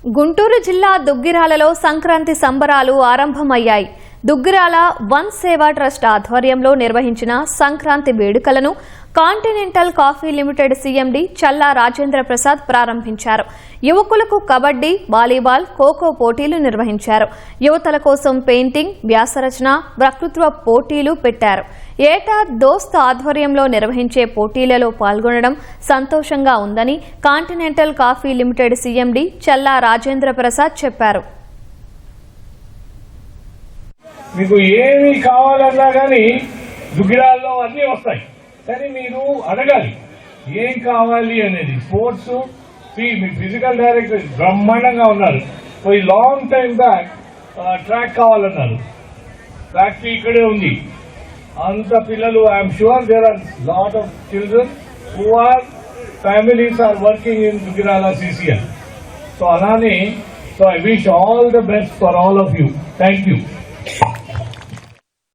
గుంటూరు జిల్లా దుగ్గిరాలలో సంక్రాంతి సంబరాలు ఆరంభమయ్యాయి. దుగ్గిరాల వన్ సేవా ట్రస్ట్ ఆధ్వర్యంలో నిర్వహించిన సంక్రాంతి వేడుకలను కాంటినెంటల్ కాఫీ లిమిటెడ్ సీఎండీ చల్లా రాజేంద్ర ప్రసాద్ ప్రారంభించారు. యువకులకు కబడ్డీ, వాలీబాల్, ఖోఖో పోటీలు నిర్వహించారు. యువతల కోసం పెయింటింగ్, వ్యాసరచన, వక్తృత్వ పోటీలు పెట్టారు. ఏటా దోస్త్ ఆధ్వర్యంలో నిర్వహించే పోటీలలో పాల్గొనడం సంతోషంగా ఉందని కాంటినెంటల్ కాఫీ లిమిటెడ్ సీఎండీ చల్లా రాజేంద్ర ప్రసాద్ చెప్పారు. మీకు ఏమి కావాలన్నా కానీ దుగ్గిరాల్లో అన్నీ వస్తాయి, కానీ మీరు అడగాలి ఏం కావాలి అనేది. స్పోర్ట్స్ మీ ఫిజికల్ డైరెక్టర్ బ్రహ్మాండంగా ఉన్నారు. ఈ లాంగ్ టైం బ్యాక్ ట్రాక్ కావాలన్నారు. ట్రాక్ ఇక్కడే ఉంది. అంత పిల్లలు I'm sure there are lot of children who are families are working in Duggirala CCL. So అలానే so I wish all the best for all of you. Thank you.